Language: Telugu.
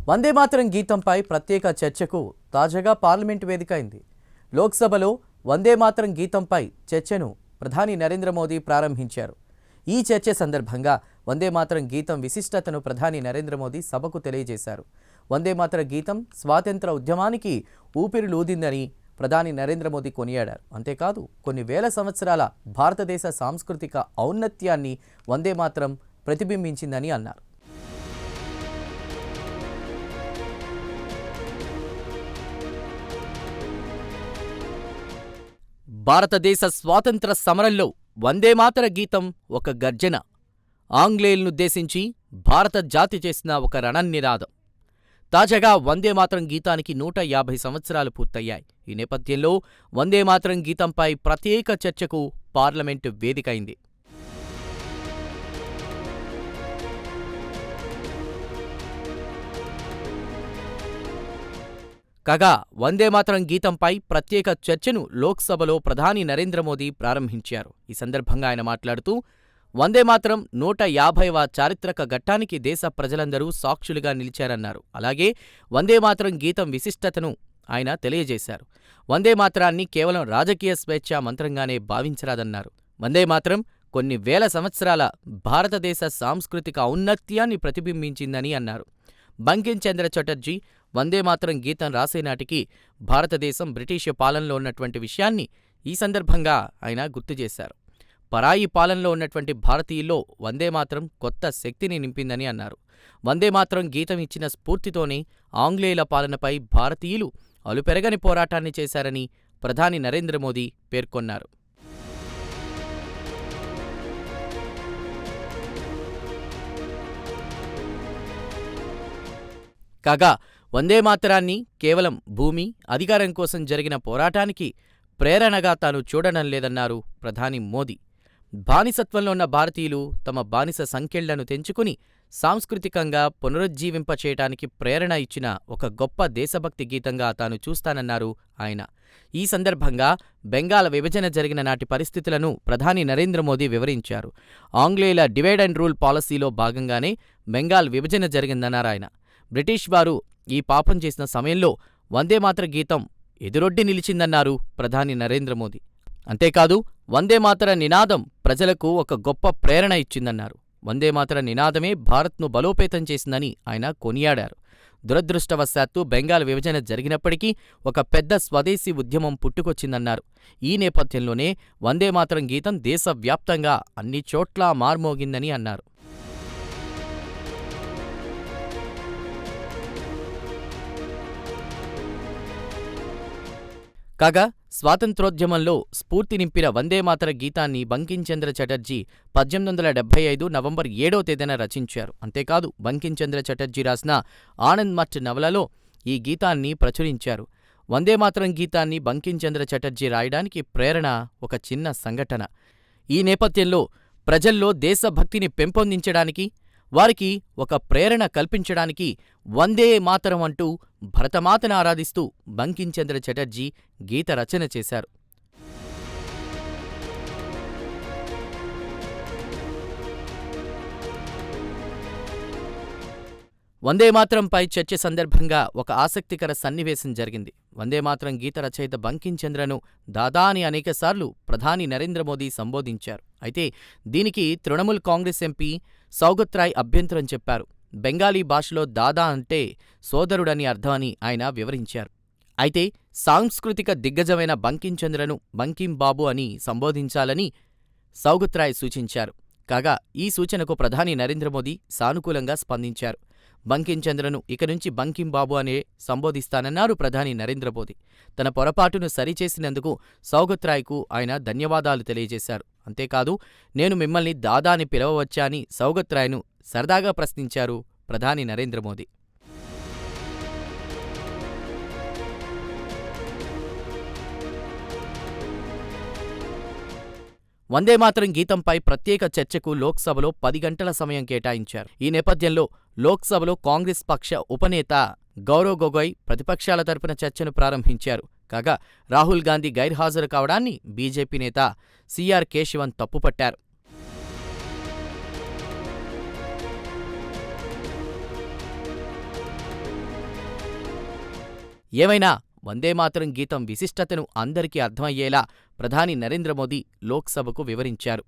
వందే మాతరం గీతంపై ప్రత్యేక చర్చకు తాజాగా పార్లమెంటు వేదిక అయింది. లోక్సభలో వందే మాతరం గీతంపై చర్చను ప్రధాని నరేంద్ర మోదీ ప్రారంభించారు. ఈ చర్చ సందర్భంగా వందే మాతరం గీతం విశిష్టతను ప్రధాని నరేంద్ర మోదీ సభకు తెలియజేశారు. వందే మాతరం గీతం స్వాతంత్ర ఉద్యమానికి ఊపిరిలూదిందని ప్రధాని నరేంద్ర మోదీ కొనియాడారు. అంతేకాదు కొన్ని వేల సంవత్సరాల భారతదేశ సాంస్కృతిక ఔన్నత్యాన్ని వందే మాతరం ప్రతిబింబించిందని అన్నారు. భారతదేశ స్వాతంత్ర సమరంలో వందే మాతర గీతం ఒక గర్జన, ఆంగ్లేయులనుద్దేశించి భారత జాతి చేసిన ఒక రణనినాదం. తాజాగా వందే మాతరం గీతానికి 150 సంవత్సరాలు పూర్తయ్యాయి. ఈ నేపథ్యంలో వందే మాతరం గీతంపై ప్రత్యేక చర్చకు పార్లమెంటు వేదికైంది. కాగా వందే మాతరం గీతంపై ప్రత్యేక చర్చను లోక్సభలో ప్రధాని నరేంద్ర మోదీ ప్రారంభించారు. ఈ సందర్భంగా ఆయన మాట్లాడుతూ వందే మాతరం 150వ చారిత్రక ఘట్టానికి దేశ ప్రజలందరూ సాక్షులుగా నిలిచారన్నారు. అలాగే వందే మాతరం గీతం విశిష్టతను ఆయన తెలియజేశారు. వందే మాతరాన్ని కేవలం రాజకీయ స్వేచ్ఛా మంత్రంగానే భావించరాదన్నారు. వందే మాతరం కొన్ని వేల సంవత్సరాల భారతదేశ సాంస్కృతిక ఔన్నత్యాన్ని ప్రతిబింబించిందని అన్నారు. బంకిం చంద్ర చటర్జీ వందే మాతరం గీతం రాసే నాటికి భారతదేశం బ్రిటిష్ పాలనలో ఉన్నటువంటి విషయాన్ని ఈ సందర్భంగా ఆయన గుర్తు చేశారు. పరాయి పాలనలో ఉన్నటువంటి భారతీయుల్లో వందే మాతరం కొత్త శక్తిని నింపిందని అన్నారు. వందే మాతరం గీతం ఇచ్చిన స్ఫూర్తితోనే ఆంగ్లేయుల పాలనపై భారతీయులు అలుపెరగని పోరాటాన్ని చేశారని ప్రధాని నరేంద్ర మోదీ పేర్కొన్నారు. కాగా వందే మాతరాన్ని కేవలం భూమి, అధికారం కోసం జరిగిన పోరాటానికి ప్రేరణగా తాను చూడడం లేదన్నారు ప్రధాని మోదీ. బానిసత్వంలో ఉన్న భారతీయులు తమ బానిస సంకెళ్లను తెంచుకుని సాంస్కృతికంగా పునరుజ్జీవింపచేయటానికి ప్రేరణ ఇచ్చిన ఒక గొప్ప దేశభక్తి గీతంగా తాను చూస్తానన్నారు ఆయన. ఈ సందర్భంగా బెంగాల్ విభజన జరిగిన నాటి పరిస్థితులను ప్రధాని నరేంద్ర మోదీ వివరించారు. ఆంగ్లేయుల డివైడ్ అండ్ రూల్ పాలసీలో భాగంగానే బెంగాల్ విభజన జరిగిందన్నారాయన. బ్రిటిష్ వారు ఈ పాపం చేసిన సమయంలో వందే మాతర గీతం ఎదురొడ్డి నిలిచిందన్నారు ప్రధాని నరేంద్ర మోదీ. అంతేకాదు వందే మాతర నినాదం ప్రజలకు ఒక గొప్ప ప్రేరణ ఇచ్చిందన్నారు. వందే మాతర నినాదమే భారత్ను బలోపేతం చేసిందని ఆయన కొనియాడారు. దురదృష్టవశాత్తు బెంగాల్ విభజన జరిగినప్పటికీ ఒక పెద్ద స్వదేశీ ఉద్యమం పుట్టుకొచ్చిందన్నారు. ఈ నేపథ్యంలోనే వందే మాతరం గీతం దేశవ్యాప్తంగా అన్ని చోట్లా మార్మోగిందని అన్నారు. కాగా స్వాతంత్రోద్యమంలో స్ఫూర్తి నింపిన వందే మాతర గీతాన్ని బంకిం చంద్ర చటర్జీ 1875 నవంబర్ 7వ తేదీన రచించారు. అంతేకాదు బంకిం చంద్ర చటర్జీ రాసిన ఆనంద్ మఠ్ నవలలో ఈ గీతాన్ని ప్రచురించారు. వందే మాతరం గీతాన్ని బంకిం చంద్ర చటర్జీ రాయడానికి ప్రేరణ ఒక చిన్న సంఘటన. ఈ నేపథ్యంలో ప్రజల్లో దేశభక్తిని పెంపొందించడానికి, వారికి ఒక ప్రేరణ కల్పించడానికి వందే మాతరం అంటూ భరతమాతను ఆరాధిస్తూ బంకిం చంద్ర చటర్జీ గీత రచన చేశారు. వందే మాతరంపై చర్చ సందర్భంగా ఒక ఆసక్తికర సన్నివేశం జరిగింది. వందే మాతరం గీత రచయిత బంకిం చంద్రను దాదా అని అనేకసార్లు ప్రధాని నరేంద్ర మోదీ సంబోధించారు. అయితే దీనికి తృణమూల్ కాంగ్రెస్ ఎంపీ సౌగత్ రాయ్ అభ్యంతరం చెప్పారు. బెంగాలీ భాషలో దాదా అంటే సోదరుడని అర్థమని ఆయన వివరించారు. అయితే సాంస్కృతిక దిగ్గజమైన బంకిం చంద్రను బంకిం బాబు అని సంబోధించాలని సౌగత్ రాయ్ సూచించారు. కాగా ఈ సూచనకు ప్రధాని నరేంద్ర మోదీ సానుకూలంగా స్పందించారు. బంకిం చంద్రను ఇక నుంచి బంకిం బాబు అనే సంబోధిస్తానన్నారు ప్రధాని నరేంద్ర మోదీ. తన పొరపాటును సరిచేసినందుకు సౌగత్ రాయ్కు ఆయన ధన్యవాదాలు తెలియజేశారు. అంతేకాదు నేను మిమ్మల్ని దాదా అని పిలవవచ్చా అని సౌగత్ రాయ్ను సరదాగా ప్రశ్నించారు ప్రధాని నరేంద్ర మోదీ. వందే మాతరం గీతంపై ప్రత్యేక చర్చకు లోక్సభలో 10 గంటల సమయం కేటాయించారు. ఈ నేపథ్యంలో లోక్సభలో కాంగ్రెస్ పక్ష ఉపనేత గౌరవ్ గొగోయ్ ప్రతిపక్షాల తరపున చర్చను ప్రారంభించారు. కాగా రాహుల్ గాంధీ గైర్హాజరు కావడాన్ని బీజేపీ నేత సిఆర్ కేశవన్ తప్పుపట్టారు. ఏమైనా వందేమాతరం గీతం విశిష్టతను అందరికీ అర్థమయ్యేలా ప్రధాని నరేంద్ర మోదీ లోక్సభకు వివరించారు.